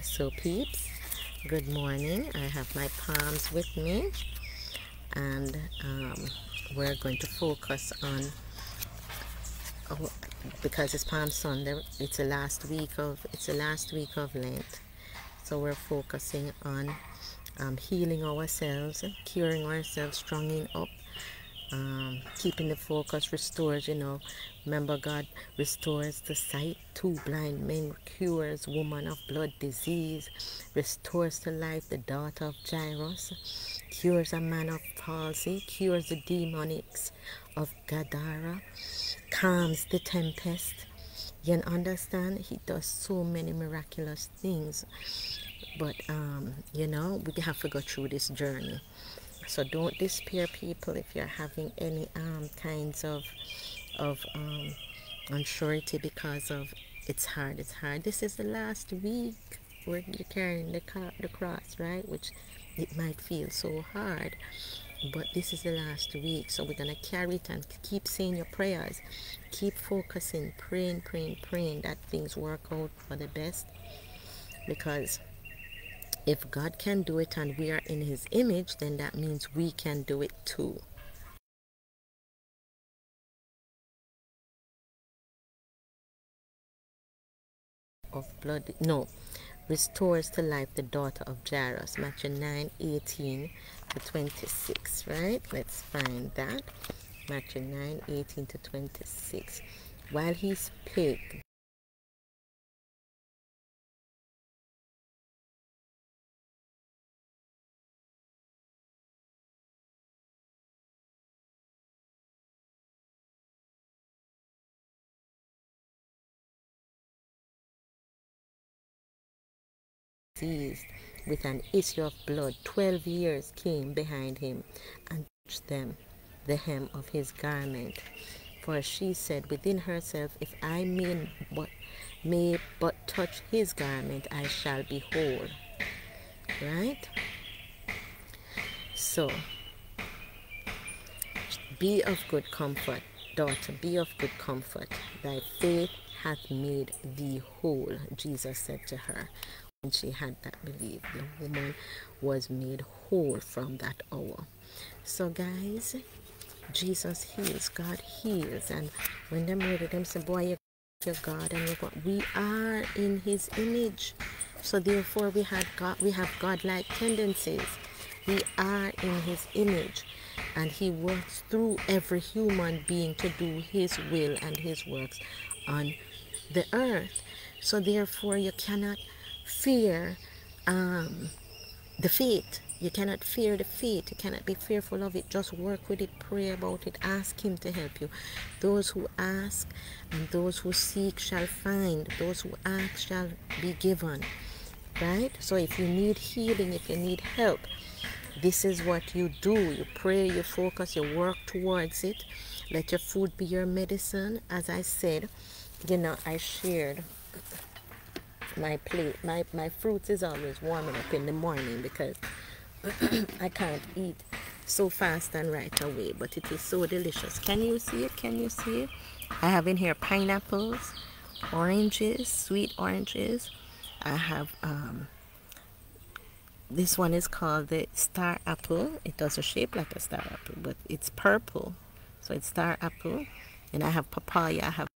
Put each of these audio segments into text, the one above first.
So peeps, good morning. I have my palms with me, and we're going to focus on, because it's Palm Sunday, it's the last week of Lent. So we're focusing on healing ourselves, curing ourselves, stronging up, keeping the focus, restores, remember God restores the sight. 2 blind men, cures woman of blood disease, restores to life the daughter of Jairus, cures a man of palsy, cures the demonics of Gadara, calms the tempest. You understand? He does so many miraculous things, but we have to go through this journey. So don't despair, people, if you're having any kinds of unsurety because of it's hard. This is the last week where you're carrying the cross, right? Which it might feel so hard, but this is the last week. So we're gonna carry it and keep saying your prayers, keep focusing, praying that things work out for the best, because if God can do it and we are in his image, then that means we can do it too. Of blood, no, restores to life the daughter of Jairus. Matthew 9:18 to 26, right? Let's find that. Matthew 9:18 to 26. While he spake, seized with an issue of blood 12 years, came behind him and touched them, the hem of his garment. For she said within herself, if I may but touch his garment, I shall be whole. Right? So, be of good comfort, daughter, be of good comfort. Thy faith hath made thee whole, Jesus said to her. When she had that belief, the woman was made whole from that hour. So guys, Jesus heals, God heals. And when them ready, them say, boy, you're God and you're God. We are in his image. So therefore we have God-like tendencies. We are in his image, and he works through every human being to do his will and his works on the earth. So therefore you cannot fear the fate. You cannot fear the fate. You cannot be fearful of it. Just work with it, pray about it, ask him to help you. Those who ask and those who seek shall find. Those who ask shall be given. Right? So if you need healing, if you need help, this is what you do. You pray, you focus, you work towards it. Let your food be your medicine. As I said, I shared my plate. My fruits is always warming up in the morning because I can't eat so fast and right away, but it is so delicious. Can you see it? Can you see it? I have in here pineapples, oranges, sweet oranges. I have this one is called the star apple. It doesn't shape like a star apple, but it's purple, so it's star apple. And I have papaya. I have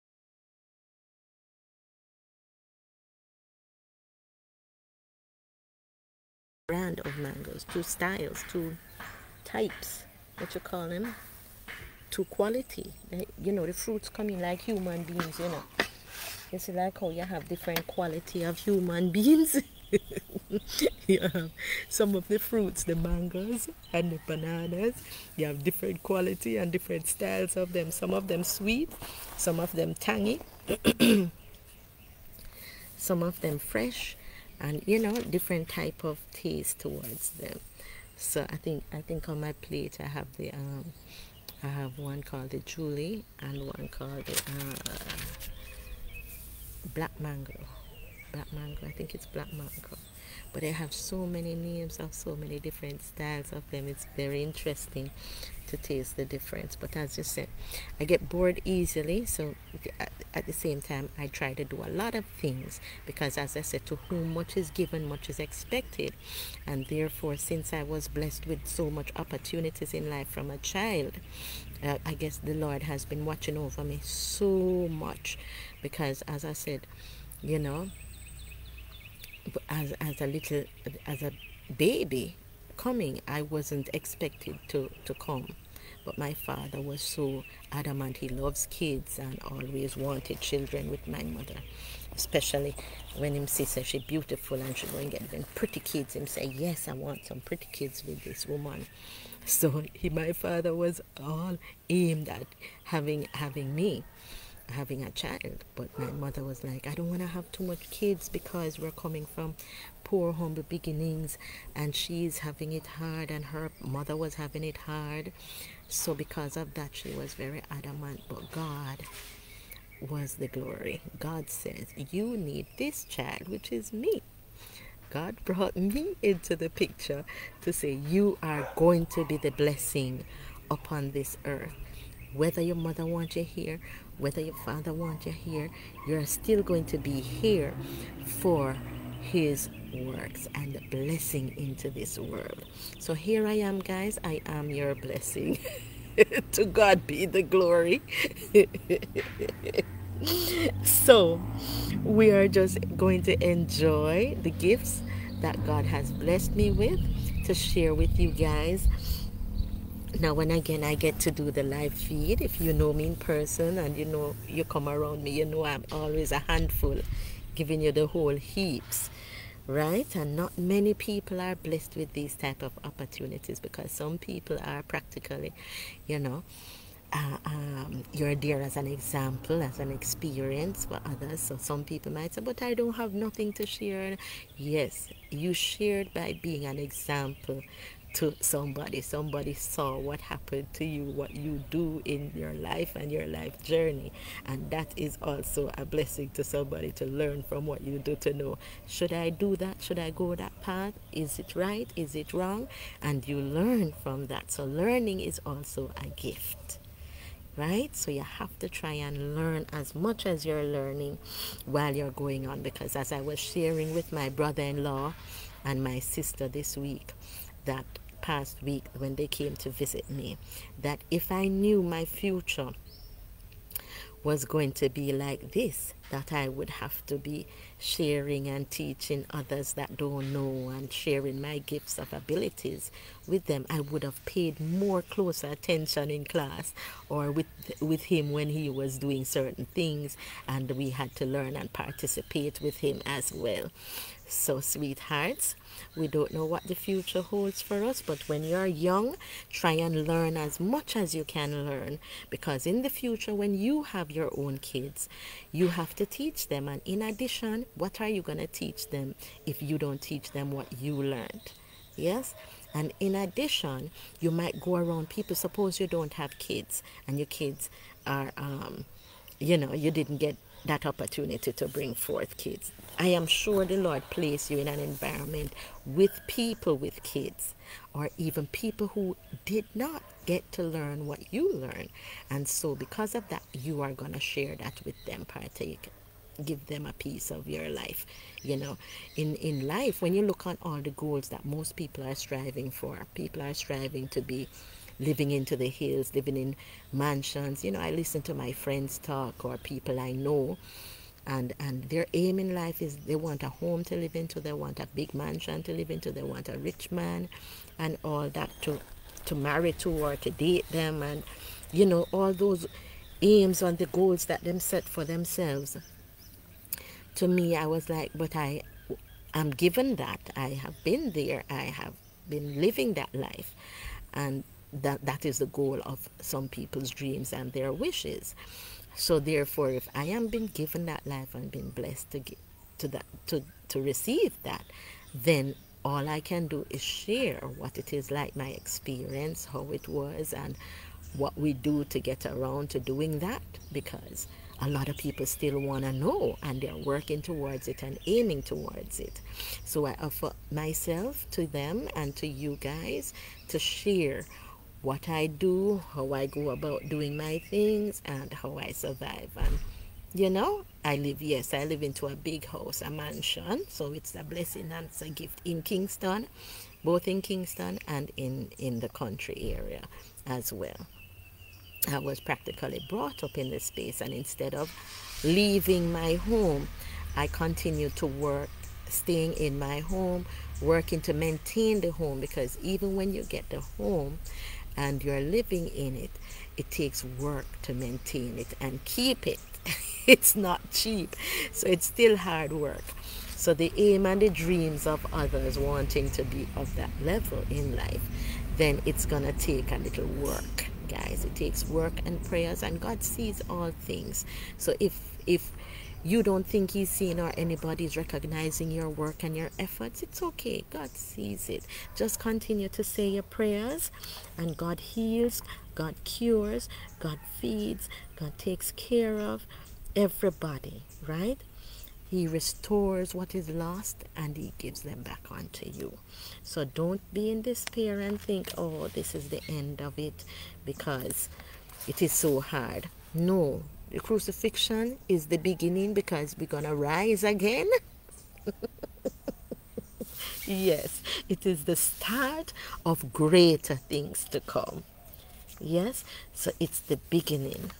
brand of mangoes, 2 styles, 2 types, what you call them, 2 quality. The fruits come in like human beings. You see, like how you have different quality of human beings. You have some of the fruits, the mangoes and the bananas. You have different quality and different styles of them. Some of them sweet, some of them tangy, some of them fresh, and different type of taste towards them. So I think on my plate I have I have one called the Julie and one called the black mango. I think it's black mango. But they have so many names of so many different styles of them. It's very interesting to taste the difference. But as you said, I get bored easily, so at the same time, I try to do a lot of things because, as I said, to whom much is given, much is expected. And therefore, since I was blessed with so much opportunities in life from a child, I guess the Lord has been watching over me so much because, as I said, you know, as a baby coming, I wasn't expected to come. But my father was so adamant. He loves kids and always wanted children with my mother. Especially when him see say she beautiful and she go and get them pretty kids. Him say, yes, I want some pretty kids with this woman. So my father was all aimed at having me, having a child. But my mother was like, I don't want to have too much kids because we're coming from poor humble beginnings and she's having it hard and her mother was having it hard. So because of that, she was very adamant. But God was the glory. God says, you need this child, which is me. God brought me into the picture to say, you are going to be the blessing upon this earth. Whether your mother wants you here, whether your father wants you here, you're still going to be here for his works and the blessing into this world. So here I am, guys. I am your blessing. To God be the glory. So we are just going to enjoy the gifts that God has blessed me with to share with you guys. Now, when again I get to do the live feed, if you know me in person and you know you come around me, you know I'm always a handful, giving you the whole heaps, right? And not many people are blessed with these type of opportunities because some people are practically, you know, you're there as an example, as an experience for others. So some people might say, but I don't have nothing to share. Yes, you shared by being an example to somebody. Somebody saw what happened to you, what you do in your life and your life journey. And that is also a blessing to somebody to learn from what you do, to know, should I do that? Should I go that path? Is it right? Is it wrong? And you learn from that. So learning is also a gift. Right? So you have to try and learn as much as you're learning while you're going on, because as I was sharing with my brother-in-law and my sister this week, that past week when they came to visit me, that if I knew my future was going to be like this, that I would have to be sharing and teaching others that don't know and sharing my gifts of abilities with them, I would have paid more closer attention in class or with him when he was doing certain things, and we had to learn and participate with him as well. So, sweethearts, we don't know what the future holds for us, but when you're young, try and learn as much as you can learn, because in the future, when you have your own kids, you have to teach them. And in addition, what are you going to teach them if you don't teach them what you learned? Yes? And in addition, you might go around people, suppose you don't have kids and your kids are, you didn't get that opportunity to bring forth kids. I am sure the Lord placed you in an environment with people with kids, or even people who did not get to learn what you learned. And so because of that, you are going to share that with them, partake, give them a piece of your life. In life, when you look at all the goals that most people are striving for, people are striving to be living into the hills, living in mansions. I listen to my friends talk, or people I know, and their aim in life is they want a home to live into, they want a big mansion to live into, they want a rich man and all that to marry to or to date them, and all those aims and the goals that them set for themselves. To me, I was like, but I'm given that. I have been there. I have been living that life, and that is the goal of some people's dreams and their wishes. So therefore, if I am being given that life and been blessed to receive that, then all I can do is share what it is like, my experience, how it was, and what we do to get around to doing that, because a lot of people still want to know and they're working towards it and aiming towards it. So I offer myself to them and to you guys to share what I do, how I go about doing my things, and how I survive. And You know, I live into a big house, a mansion. So it's a blessing and it's a gift in Kingston, both in Kingston and in the country area as well. I was practically brought up in this space, and instead of leaving my home, I continued to work, staying in my home, working to maintain the home, because even when you get the home and you're living in it, it takes work to maintain it and keep it. It's not cheap, so it's still hard work. So the aim and the dreams of others wanting to be of that level in life, then it's gonna take a little work, guys. It takes work and prayers, and God sees all things. So if you don't think He's seeing or anybody's recognizing your work and your efforts, it's okay. God sees it. Just continue to say your prayers, and God heals, God cures, God feeds, God takes care of everybody, right? He restores what is lost and He gives them back onto you. So don't be in despair and think, oh, this is the end of it because it is so hard. No, the crucifixion is the beginning, because we're going to rise again. Yes, it is the start of greater things to come. Yes, so it's the beginning.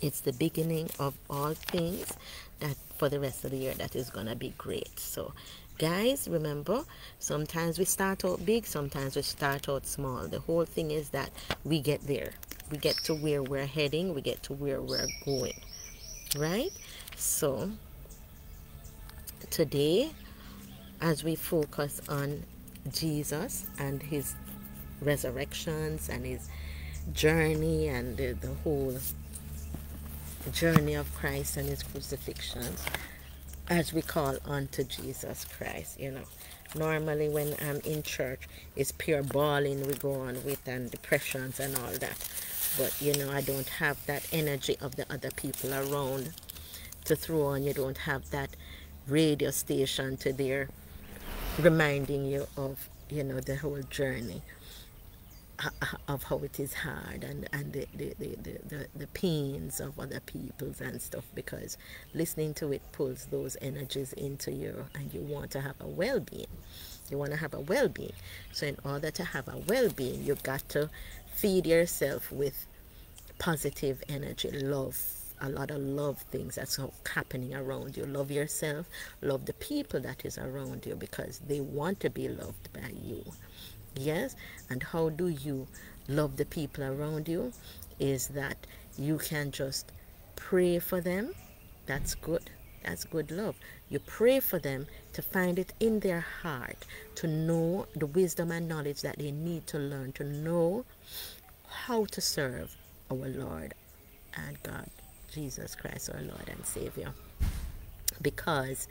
It's the beginning of all things that for the rest of the year that is going to be great. So guys, remember, sometimes we start out big, sometimes we start out small. The whole thing is that we get there. We get to where we're heading. We get to where we're going. Right? So today, as we focus on Jesus and His resurrections and His journey and the whole journey of Christ and His crucifixion, as we call unto Jesus Christ, normally when I'm in church, it's pure bawling we go on with, and depressions and all that. But I don't have that energy of the other people around to throw on. You don't have that radio station to there reminding you of the whole journey of how it is hard, and the pains of other people's and stuff, because listening to it pulls those energies into you, and you want to have a well-being. You want to have a well-being. So in order to have a well-being, you got to feed yourself with positive energy, love, a lot of love things that's happening around you. Love yourself, love the people that is around you, because they want to be loved by you. Yes, and how do you love the people around you? Is that you can just pray for them. That's good. That's good love. You pray for them to find it in their heart, to know the wisdom and knowledge that they need to learn, to know how to serve our Lord and God, Jesus Christ, our Lord and Savior. Because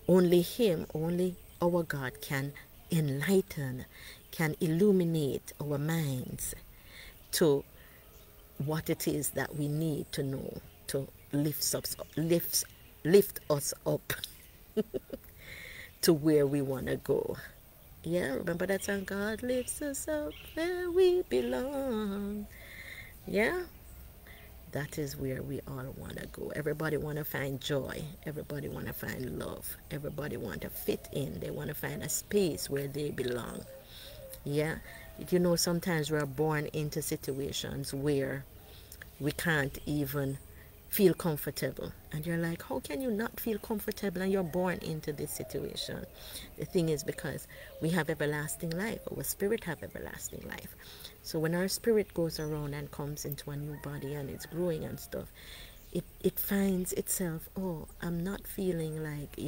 only Him, only our God can enlighten, can illuminate our minds to what it is that we need to know to lift us up to where we want to go. Yeah, remember that song, God lifts us up where we belong. Yeah, that is where we all want to go. Everybody want to find joy. Everybody want to find love. Everybody want to fit in. They want to find a space where they belong. Yeah, sometimes we're born into situations where we can't even feel comfortable, and you're like, how can you not feel comfortable and you're born into this situation? The thing is, because we have everlasting life, our spirit have everlasting life. So when our spirit goes around and comes into a new body and it's growing and stuff, it finds itself, oh, I'm not feeling like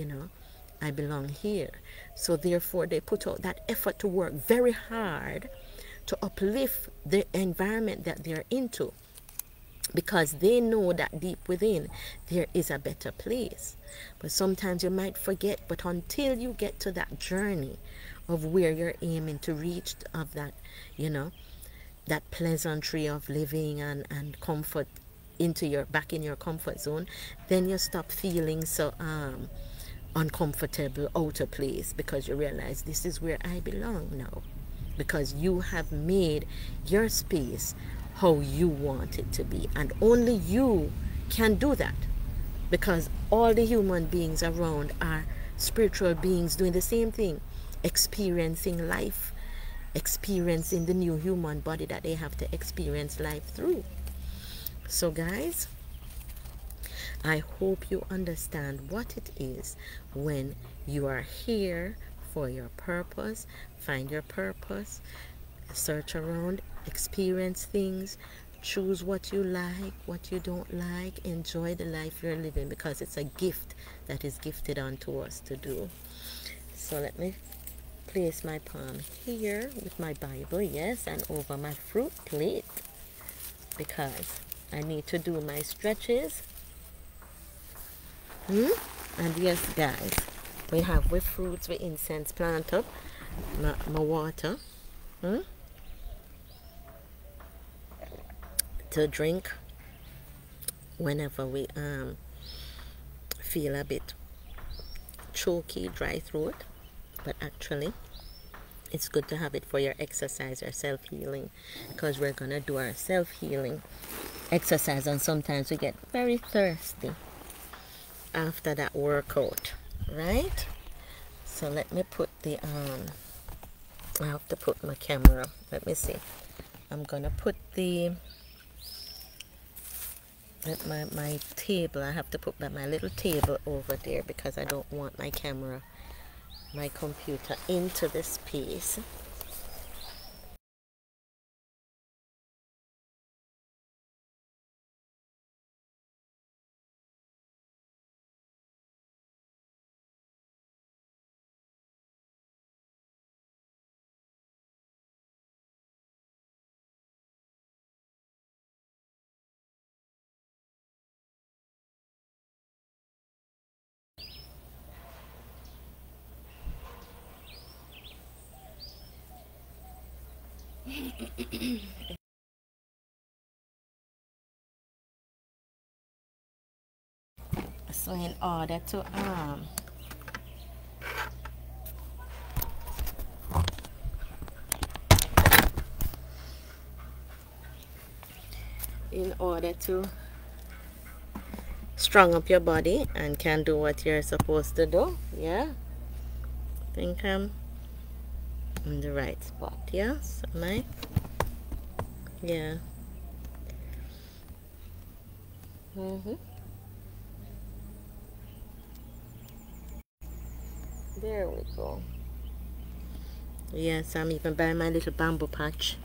I belong here. So therefore they put out that effort to work very hard to uplift the environment that they're into, because they know that deep within there is a better place. But sometimes you might forget, but until you get to that journey of where you're aiming to reach, of that that pleasantry of living and comfort, back in your comfort zone, then you stop feeling so uncomfortable, out of place, because you realize this is where I belong now, because you have made your space how you want it to be, and only you can do that, because all the human beings around are spiritual beings doing the same thing, experiencing life, experiencing the new human body that they have to experience life through. So guys, I hope you understand what it is when you are here for your purpose. Find your purpose, search around, experience things, choose what you like, what you don't like, enjoy the life you're living, because it's a gift that is gifted unto us to do. So let me place my palm here with my Bible, yes, and over my fruit plate, because I need to do my stretches. And yes, guys, we have with fruits, with incense plant up, my water to drink whenever we feel a bit choky, dry throat. But actually, it's good to have it for your exercise or self-healing, because we're gonna do our self-healing exercise, and sometimes we get very thirsty after that workout, right? So let me put the I have to put my camera, let me see, I'm gonna put the my table, I have to put my little table over there, because I don't want my camera, my computer into this space. So in order to strong up your body and can do what you're supposed to do, yeah, I think I'm in the right spot, yes, am I? Yeah. There we go. Yes, I'm even by my little bamboo patch.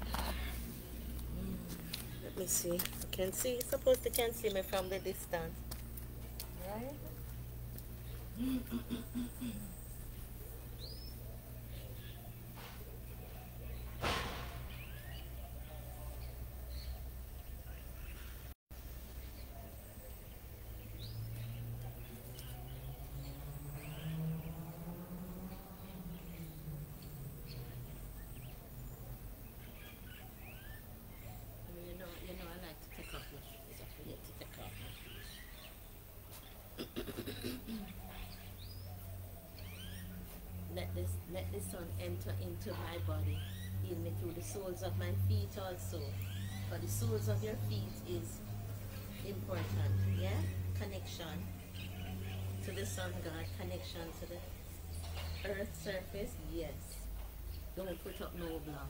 Let me see. You can see, suppose they can see me from the distance, right? I like to take off my shoes. I forget to take off my shoes. Let the sun enter into my body. Heal me through the soles of my feet also. For the soles of your feet is important, yeah? Connection to the sun god, connection to the earth surface, yes. Don't put up no block.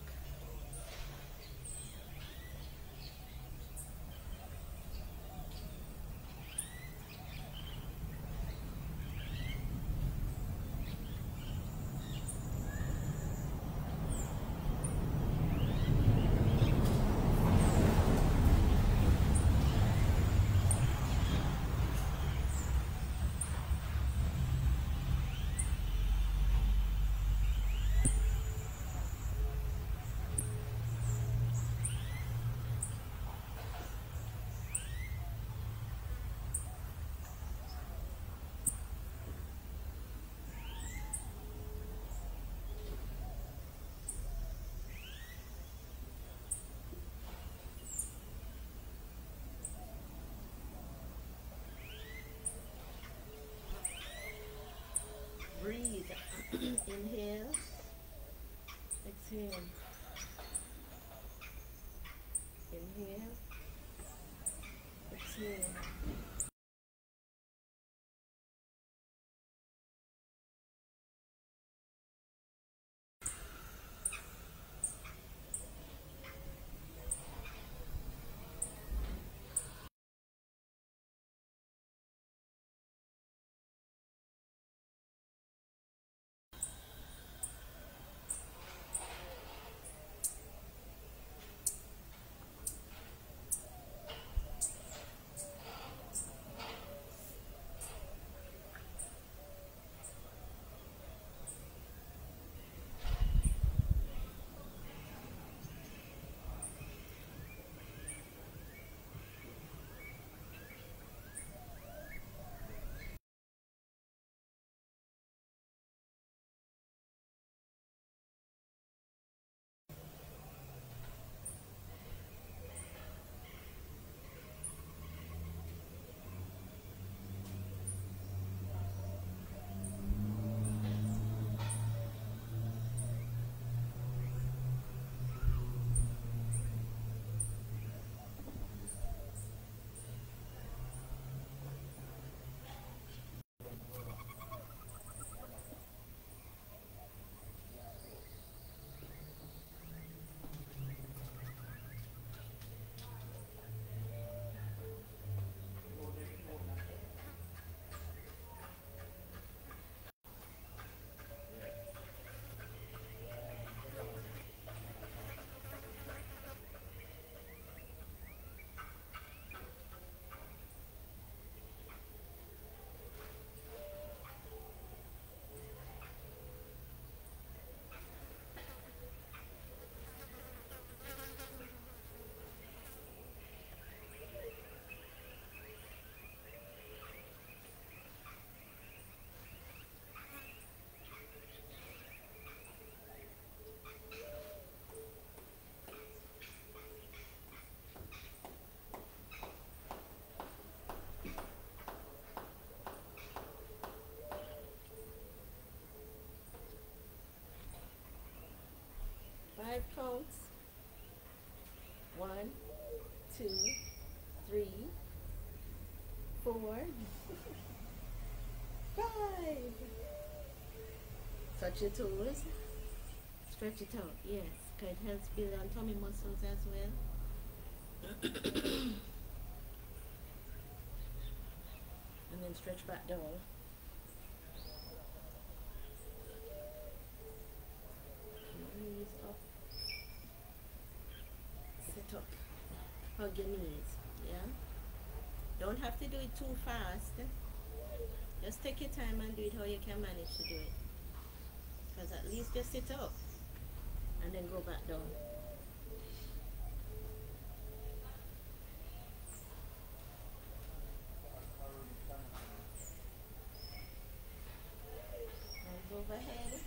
Breathe. Inhale. Exhale. Inhale. Exhale. 2, 3, 4, 5. Touch your toes. Stretch it out. Yes, because it helps build on tummy muscles as well. And then stretch back down. Knees up. Sit up. Hug your knees. Yeah. Don't have to do it too fast. Just take your time and do it how you can manage to do it. Because at least just sit up and then go back down. Arms overhead.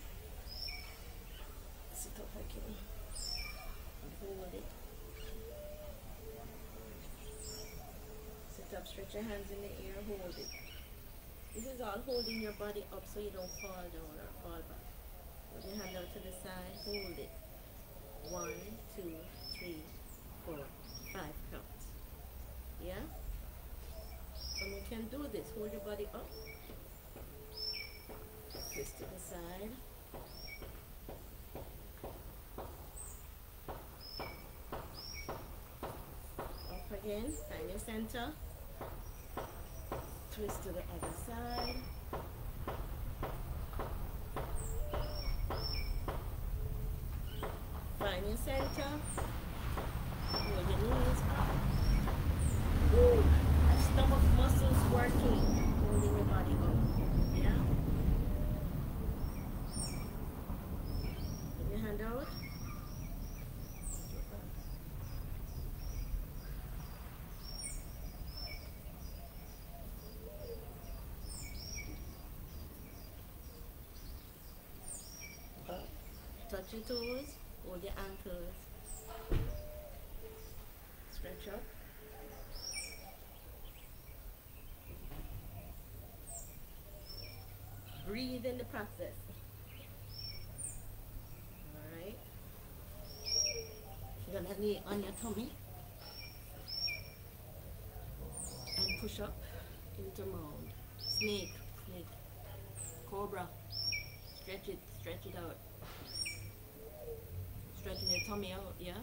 Sit up again. And hold it. Sit up, stretch your hands in the air, hold it. This is all holding your body up so you don't fall down or fall back. Put your hand out to the side, hold it. 1, 2, 3, 4, 5 counts. Yeah? And you can do this. Hold your body up. Twist to the side. Up again. Find your center. Twist to the other side. Find your center. Hold your knees up. Woo. Stomach muscles working. Holding your body up. Yeah? Put your hand out. Touch your toes, hold your ankles. Stretch up. Breathe in the process. Alright. You're gonna lay on your tummy and push up into mound. Snake, cobra. Stretch it out. Stretching your tummy out, yeah?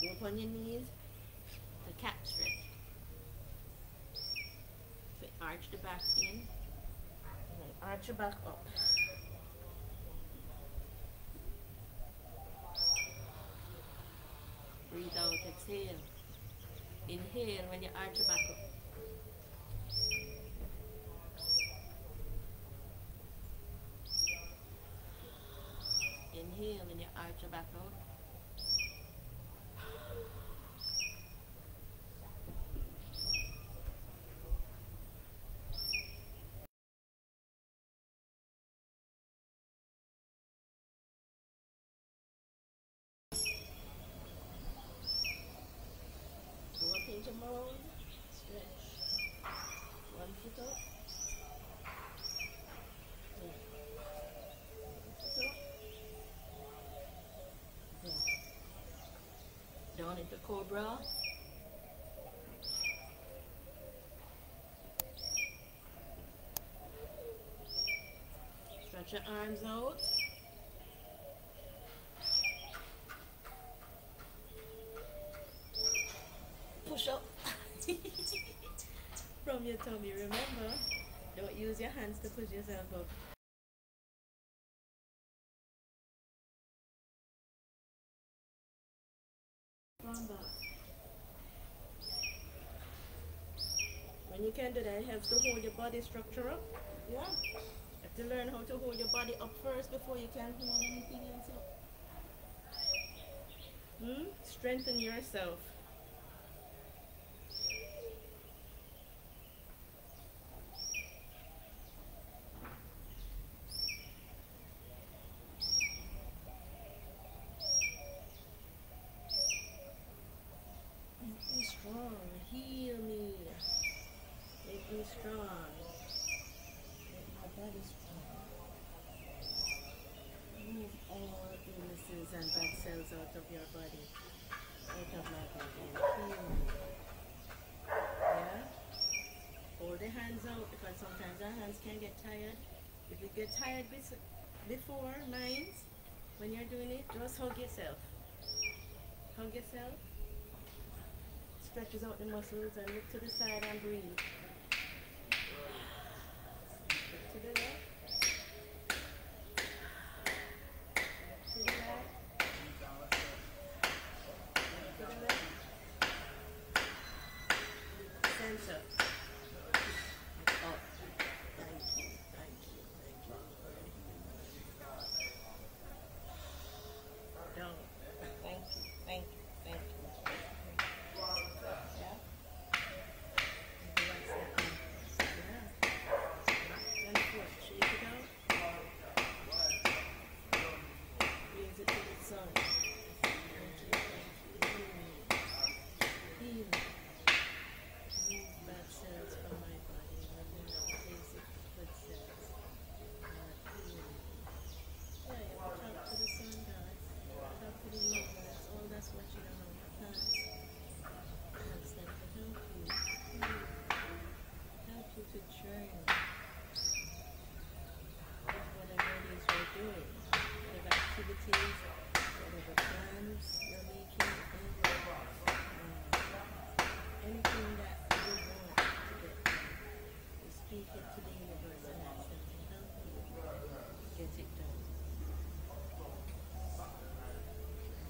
Go up on your knees. The cat stretch. So arch the back in. And then arch your back up. Breathe out, exhale. Inhale when you arch your back up. Inhale when you arch your back out. Go up into mound. Stretch. 1 foot up. Down into cobra. Stretch your arms out. Push up from your tummy. Remember, don't use your hands to push yourself up. Round back. When you can do that, it helps to hold your body structure up. Yeah? You have to learn how to hold your body up first before you can hold anything else up. Strengthen yourself. Make me strong. Heal me. Make me strong. Make my body strong. Move all illnesses and bad cells out of your body. out of my body and heal me. Yeah? Hold the hands out because sometimes our hands can get tired. If you get tired before minds, when you're doing it, just hug yourself. Hug yourself. Stretches out the muscles and look to the side and breathe. Look to the left. Look to the right. Look to the left. Center. Up. Thank you. Thank you. Thank you. Down. Thank you. Thank you. Thank you. Yeah. Whatever plans you're making, anything that you want to get done, you speak it to the universe and ask them to help you get it done.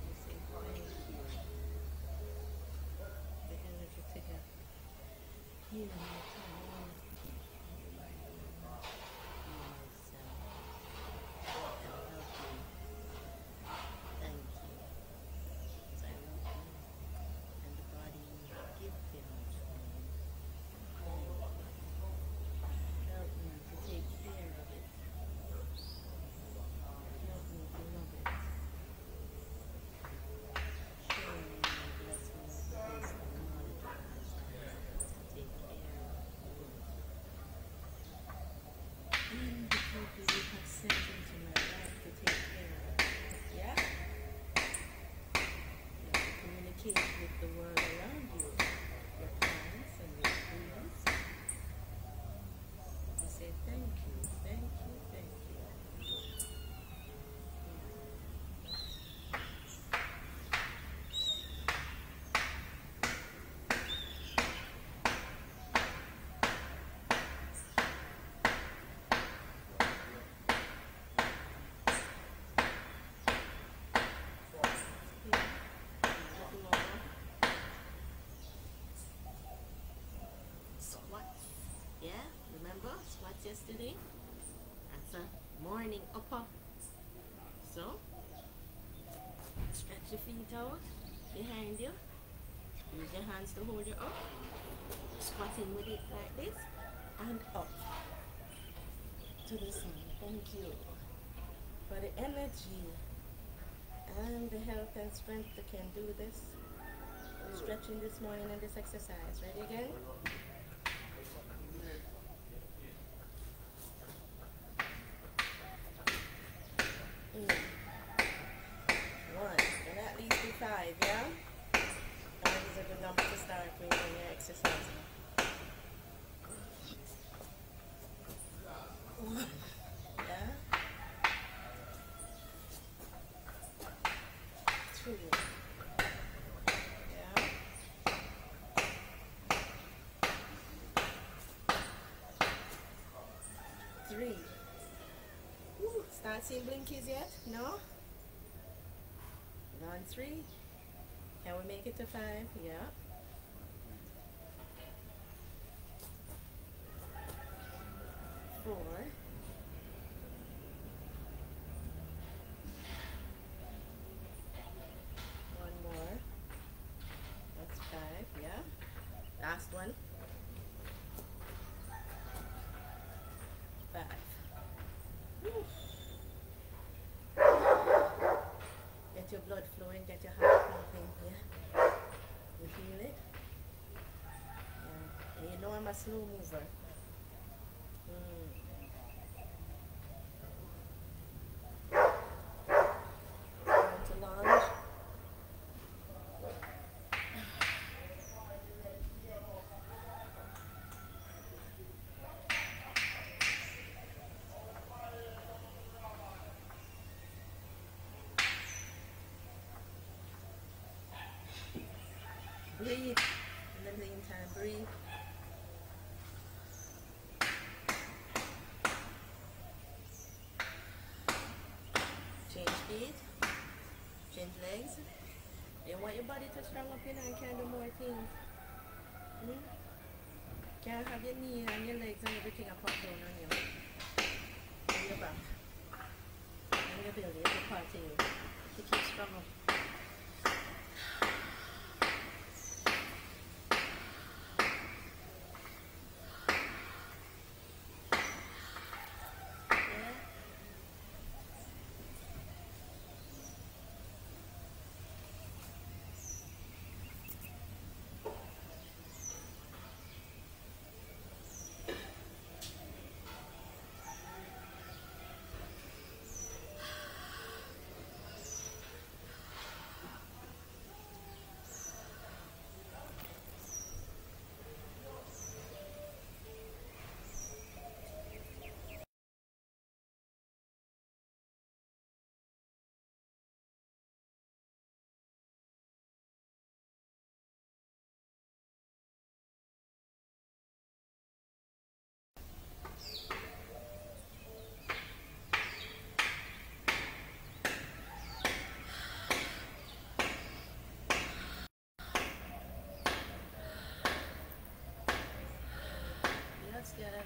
You say thank you. The energy together. Healing your time. With the world around you, your plants and your trees. You say thank you, thank you, thank you. Yeah, remember squats yesterday? That's a morning upper. So, stretch your feet out behind you. Use your hands to hold you up. Squatting with it like this. And up to the sun. Thank you for the energy and the health and strength that can do this. Stretching this morning and this exercise. Ready again? Five, yeah? Five is a good number to start with when you're exercising. Yeah? Two. Yeah? Three. Woo. Start seeing blinkies yet? No? 1, 3. Can we make it to 5? Yeah. 4. 1 more. That's 5. Yeah. Last one. 5. Woo. Get your blood flowing, get your heart pumping, yeah? You feel it? Yeah. And you know I'm a slow mover. Going to lunge. Breathe. In the meantime, breathe. Change feet. Change legs. You want your body to strong up, you know, and can do more things. Hmm? Can't have your knee and your legs and everything up down on you. On your back. And your belly, every part of you. To keep strong up. Yeah? You're not scared of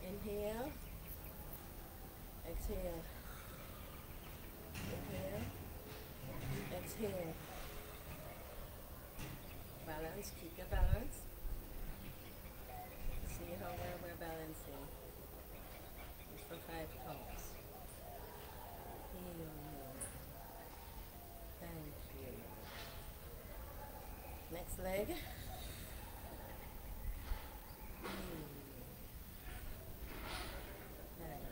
Inhale. Exhale. Inhale. Exhale. Balance. Keep your balance. See how well we're balancing. Just for 5 counts. Heal. Thank you. Next leg. Heal. Thank you.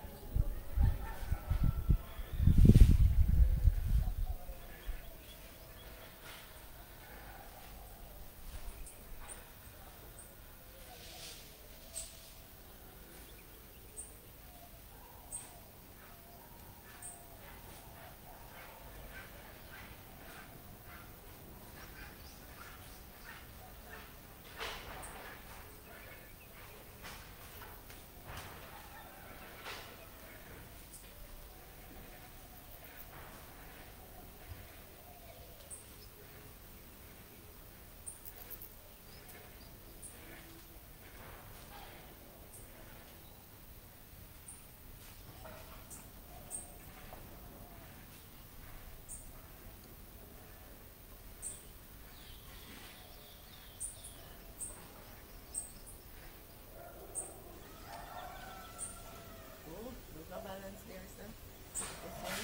Oh, lose no balance there, sir. Okay.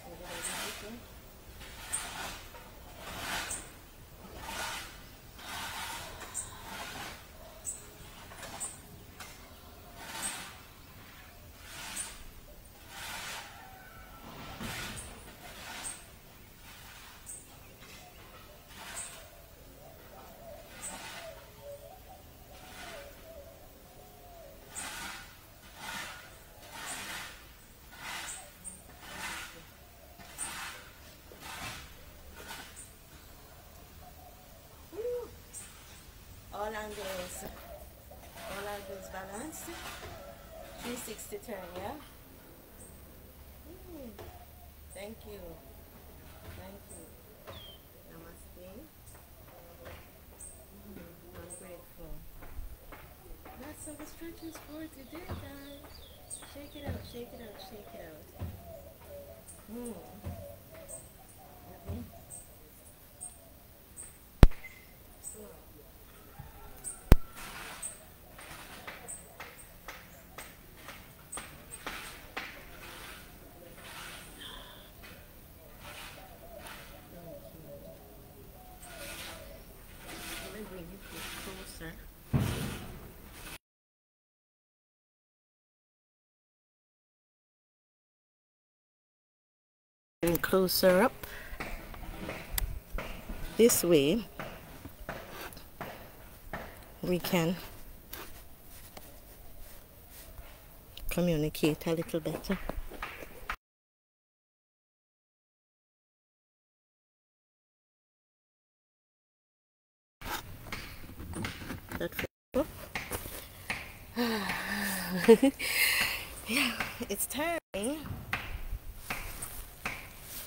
Hold it over here, sir. Woo. All angles balanced. 360 turn, yeah? Thank you. Thank you. Namaste. I'm grateful. That's all the stretches for today, guys. Shake it out, shake it out, shake it out. Hmm. Let me bring it closer. Bring closer up. This way we can communicate a little better. That feel- yeah, it's turning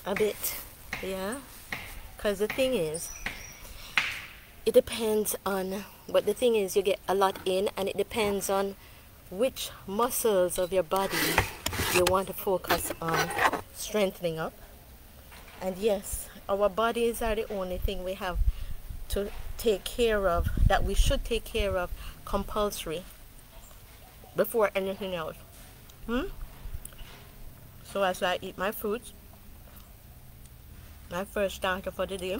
a bit, yeah. Because the thing is, it depends on, but the thing is, you get a lot in, and it depends on which muscles of your body you want to focus on strengthening up. And yes, our bodies are the only thing we have to take care of, that we should take care of compulsory before anything else. So as I eat my fruits, my first starter for the day.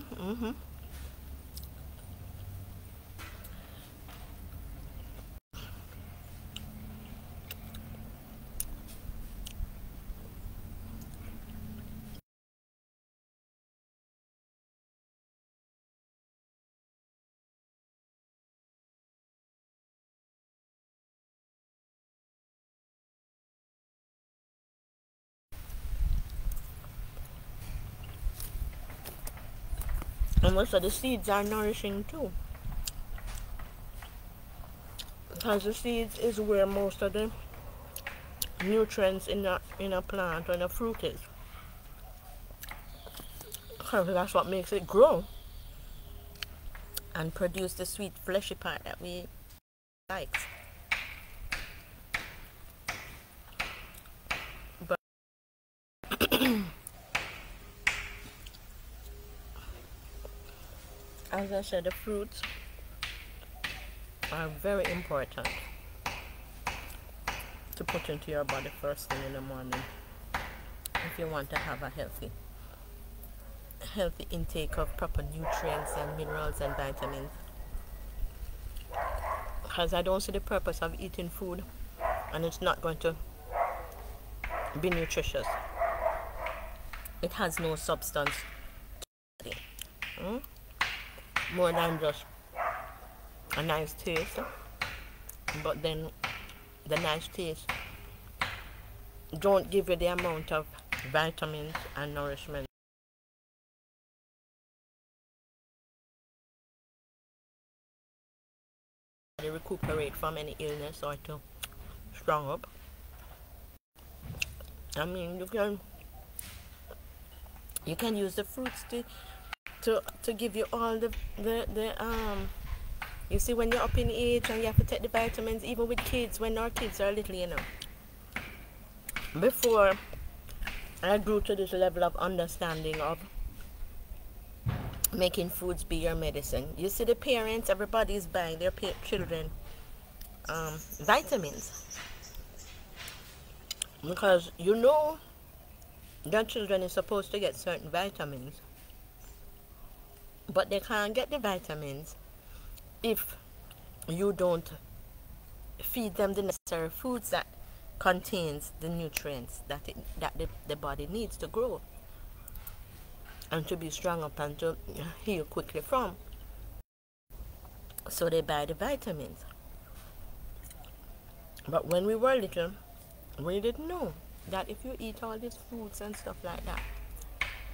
And most of the seeds are nourishing too, because the seeds is where most of the nutrients in a plant or in a fruit is. Because that's what makes it grow and produce the sweet fleshy part that we like. But as I said, the fruits are very important to put into your body first thing in the morning if you want to have a healthy intake of proper nutrients and minerals and vitamins. Because I don't see the purpose of eating food and it's not going to be nutritious. It has no substance to it. More than just a nice taste. But then the nice taste don't give you the amount of vitamins and nourishment to recuperate from any illness or to strong up. I mean, you can use the fruits to give you all the you see, when you're up in age and you have to take the vitamins, even with kids, when our kids are little, before I grew to this level of understanding of making foods be your medicine. You see, the parents, everybody's buying their children vitamins, because their children is supposed to get certain vitamins, but they can't get the vitamins if you don't feed them the necessary foods that contains the nutrients that the body needs to grow and to be strong up and to heal quickly from. So they buy the vitamins. But when we were little, we didn't know that if you eat all these fruits and stuff like that,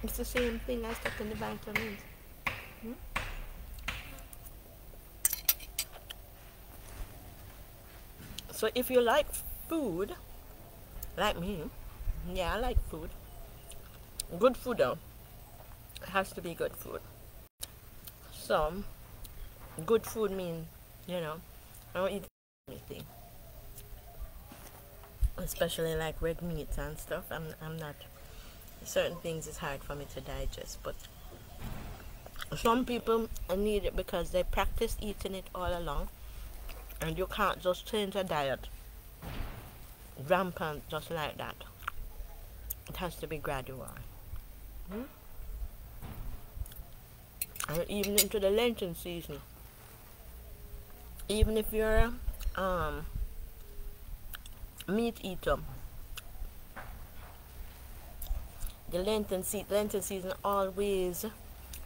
it's the same thing as taking the vitamins. So if you like food, like me, yeah, I like food. Good food though. It has to be good food. So good food means, I don't eat anything. Especially like red meats and stuff. I'm not certain things is hard for me to digest, but some people need it because they practice eating it all along, and you can't just change a diet rampant just like that. It has to be gradual. Hmm? And even into the Lenten season, even if you're a meat eater, the Lenten season always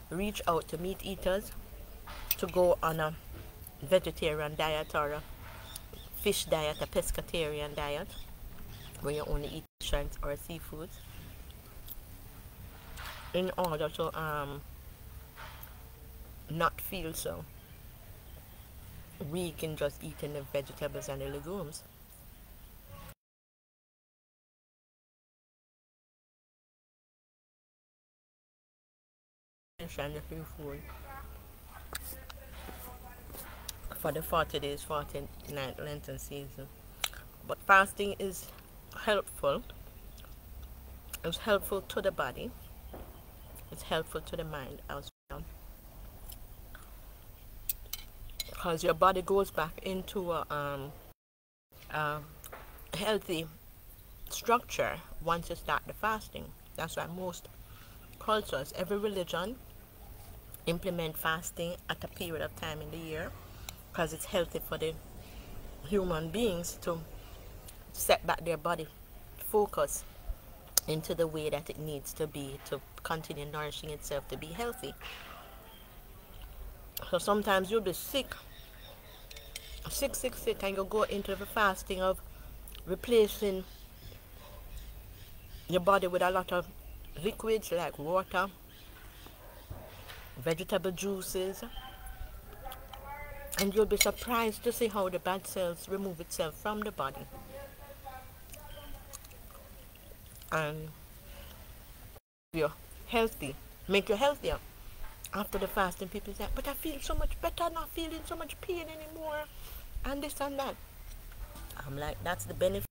reach out to meat eaters to go on a vegetarian diet or a fish diet, a pescatarian diet, where you only eat shrimps or seafoods, in order to not feel so weak in just eating the vegetables and the legumes. And the seafood for the 40 days, 40 night Lenten season. But fasting is helpful. It's helpful to the body. It's helpful to the mind as well. Because your body goes back into a healthy structure once you start the fasting. That's why most cultures, every religion, implement fasting at a period of time in the year, because it's healthy for the human beings to set back their body focus into the way that it needs to be to continue nourishing itself to be healthy. So sometimes you'll be sick, and you'll go into the fasting of replacing your body with a lot of liquids like water, vegetable juices, and you'll be surprised to see how the bad cells remove itself from the body. And you're healthy, make you healthier. After the fasting, people say, but I feel so much better, not feeling so much pain anymore, and this and that. I'm like, that's the benefit.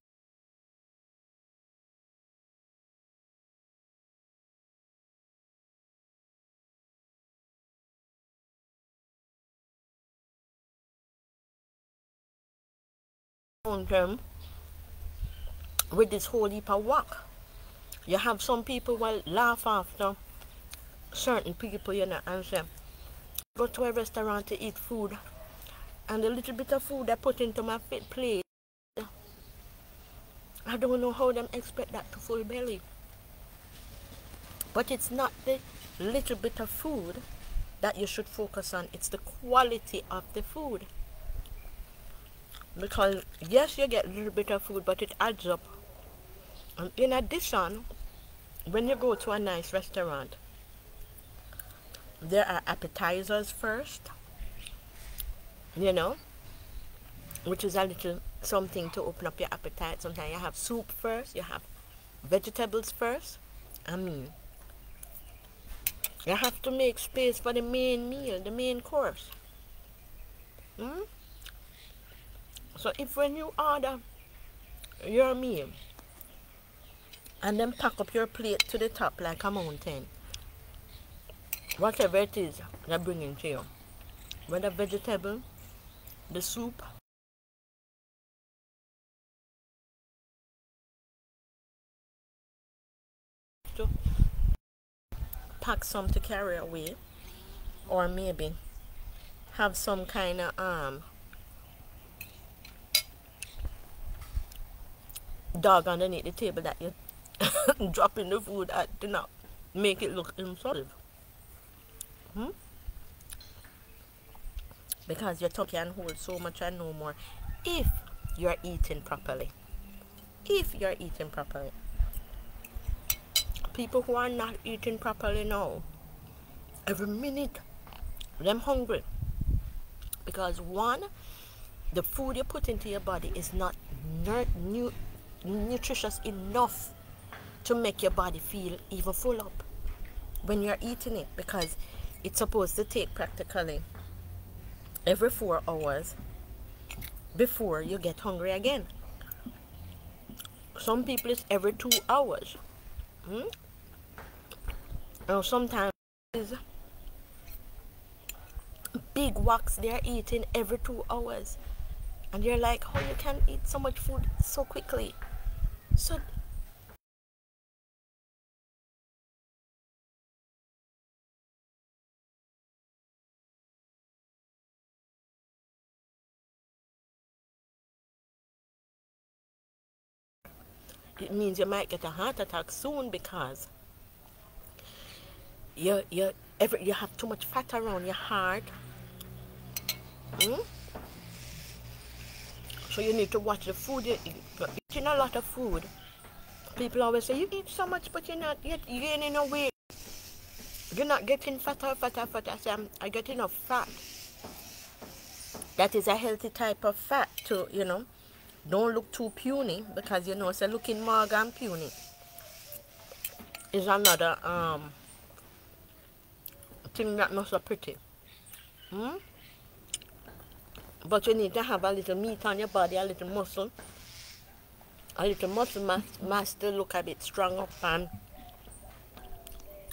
With this whole heap of work, you have some people will laugh after certain people, and say, go to a restaurant to eat food, and the little bit of food I put into my plate, I don't know how them expect that to full belly. But it's not the little bit of food that you should focus on, it's the quality of the food. Because yes, you get a little bit of food, but it adds up. And in addition, when you go to a nice restaurant, there are appetizers first, which is a little something to open up your appetite. Sometimes you have soup first, you have vegetables first. You have to make space for the main meal, the main course. So if when you order your meal and then pack up your plate to the top like a mountain, whatever it is they're bringing to you, whether vegetable, the soup, to pack some to carry away, or maybe have some kind of dog underneath the table that you drop in the food at to not make it look insulting. Because your tongue can hold so much and no more if you're eating properly. If you're eating properly. People who are not eating properly now, every minute, them hungry. Because one, the food you put into your body is not nutritious enough to make your body feel even full up when you're eating it, because it's supposed to take practically every 4 hours before you get hungry again. Some people it's every 2 hours. Sometimes it's big walks they're eating every 2 hours. And you're like, how you can eat so much food so quickly? So it means you might get a heart attack soon because you have too much fat around your heart. Mm? So you need to watch the food you eat. You're eating a lot of food. People always say you eat so much, but you're not yet gaining no weight. You're not getting fatter, fatter, fatter. I say I get enough fat. That is a healthy type of fat to, don't look too puny because so looking more than puny is another thing that not so pretty. Mm? But you need to have a little meat on your body, a little muscle mass to look a bit strong up and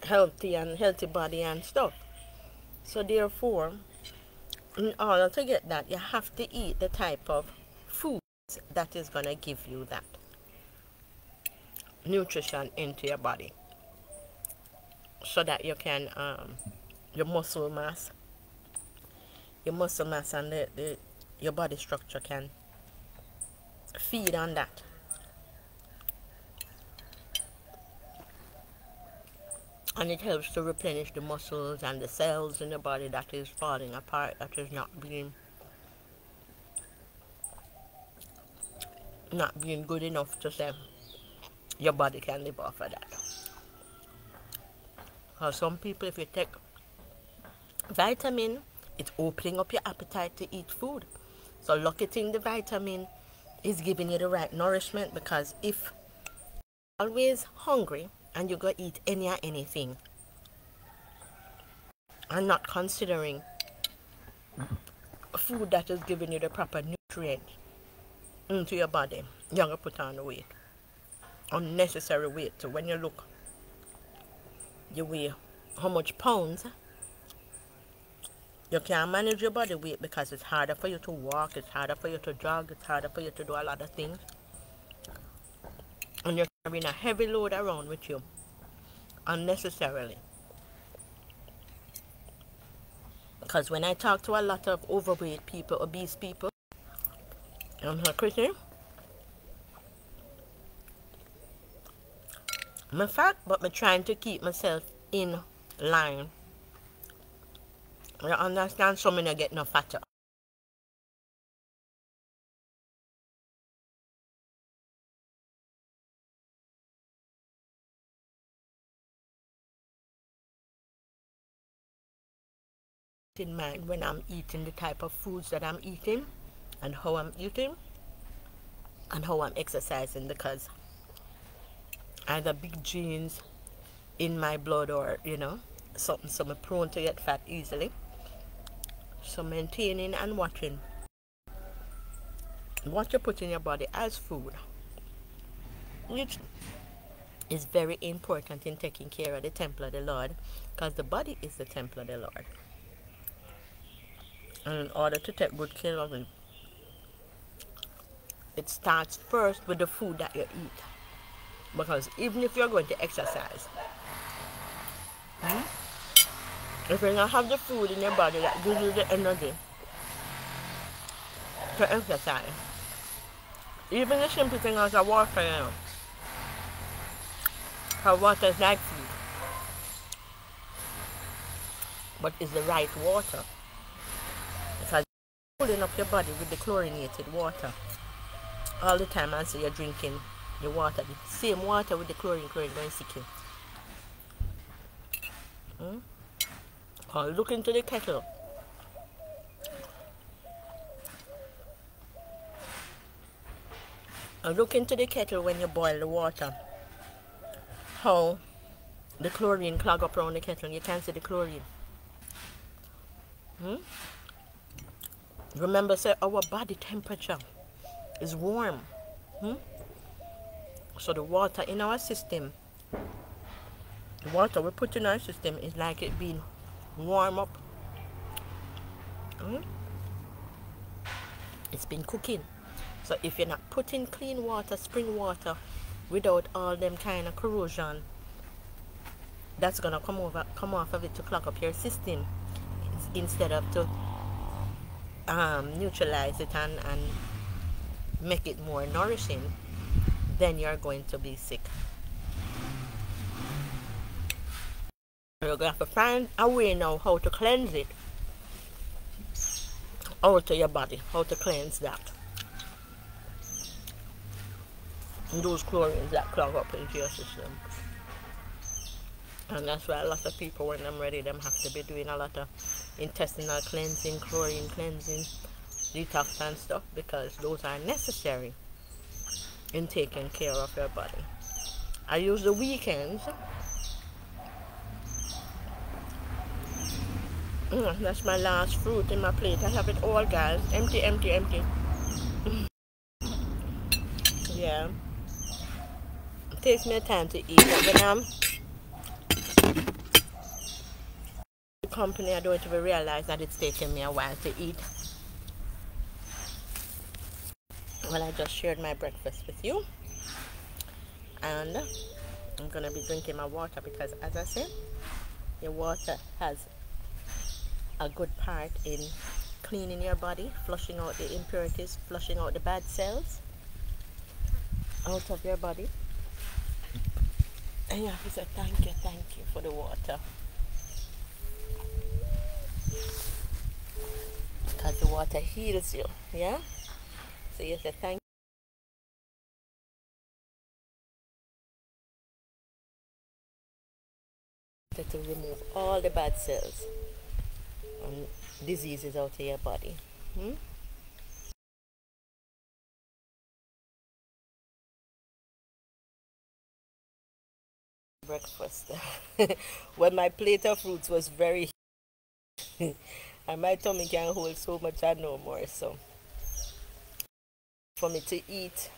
healthy body and stuff. So therefore, in order to get that, you have to eat the type of foods that is going to give you that nutrition into your body so that you can your muscle mass and your body structure can feed on that. And it helps to replenish the muscles and the cells in the body that is falling apart, that is not being good enough to say your body can live off of that. Because some people, if you take vitamin, it's opening up your appetite to eat food. So lucky thing the vitamin is giving you the right nourishment, because if you're always hungry and you go eat anything and not considering food that is giving you the proper nutrients into your body, you're going to put on the weight. Unnecessary weight. So when you look, you weigh how much pounds, you can't manage your body weight because it's harder for you to walk, it's harder for you to jog, it's harder for you to do a lot of things. And you're carrying a heavy load around with you unnecessarily. Because when I talk to a lot of overweight people, obese people, I'm like, Chrissy, I'm fat, but I'm trying to keep myself in line. You understand? So I'm not get no fatter. In mind when I'm eating the type of foods that I'm eating and how I'm eating and how I'm exercising, because either big genes in my blood or something, so I'm prone to get fat easily. So maintaining and watching what you put in your body as food, which is very important in taking care of the temple of the Lord, because the body is the temple of the Lord. And in order to take good care of it, it starts first with the food that you eat. Because even if you're going to exercise, if you don't have the food in your body that gives you the energy to exercise, even the simple thing as a water, because water is like food, but it's the right water. Because you're filling up your body with the chlorinated water all the time, and so you're drinking the water, the same water with the chlorine going sick you. Or look into the kettle. Or look into the kettle when you boil the water. How the chlorine clog up around the kettle. You can't see the chlorine. Remember, say our body temperature is warm. So the water in our system The water we put in our system is like it being warm up. Mm? It's been cooking. So if you're not putting clean water, spring water, without all them kind of corrosion, that's gonna come off of it to clog up your system instead of to neutralize it and make it more nourishing. Then you're going to be sick. You're gonna have to find a way now how to cleanse it out of your body, how to cleanse that. And those chlorines that clog up into your system. And that's why a lot of people, when I'm ready, them have to be doing a lot of intestinal cleansing, chlorine cleansing, detox and stuff, because those are necessary in taking care of your body. I use the weekends. That's my last fruit in my plate. I have it all, guys. Empty, empty, empty. Yeah. It takes me time to eat. But when I'm the company, I don't even realize that it's taking me a while to eat. Well, I just shared my breakfast with you. And I'm going to be drinking my water because, as I said, your water has a good part in cleaning your body, flushing out the impurities, flushing out the bad cells out of your body. And you have to say thank you for the water. Because the water heals you, yeah? So you say thank you to remove all the bad cells and diseases out of your body. Breakfast. When my plate of fruits was very and my tummy can hold so much and no more, so for me to eat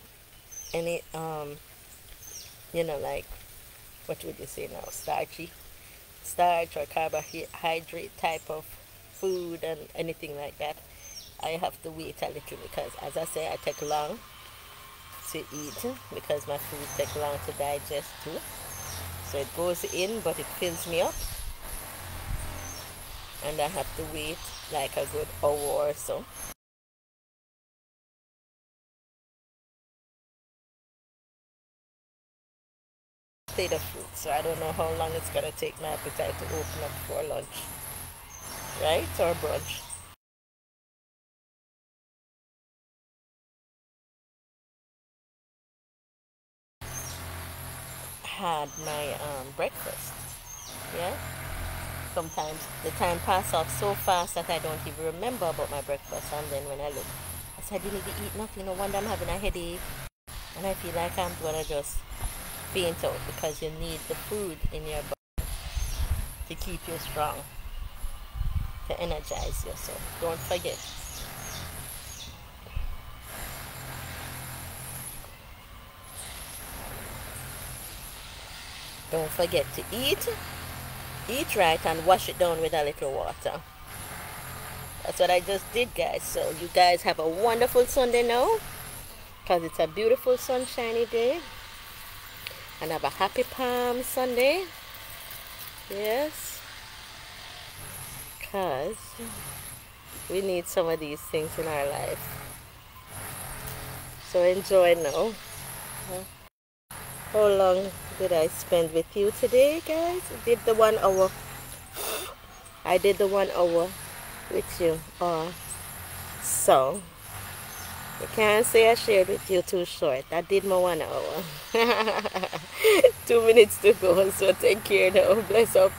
any like, what would you say now, starch or carbohydrate type of food and anything like that, I have to wait a little because, as I say, I take long to eat because my food takes long to digest too. So it goes in, but it fills me up, and I have to wait like a good hour or so. Plate of fruit, so I don't know how long it's gonna take my appetite to open up for lunch, right, or brunch. Had my breakfast, yeah. Sometimes the time passes off so fast that I don't even remember about my breakfast, and then when I look, I said I didn't even eat nothing. No wonder I'm having a headache, and I feel like I'm gonna just faint out because you need the food in your body to keep you strong, to energize you. So don't forget. Don't forget to eat right, and wash it down with a little water. That's what I just did, guys. So you guys have a wonderful Sunday now, because it's a beautiful sunshiny day. And have a happy Palm Sunday. Yes. Because we need some of these things in our life. So enjoy now. How long did I spend with you today, guys? I did the 1 hour. I did the 1 hour with you. So you can't say I shared with you too short. I did my 1 hour. 2 minutes to go. So take care now. Bless up.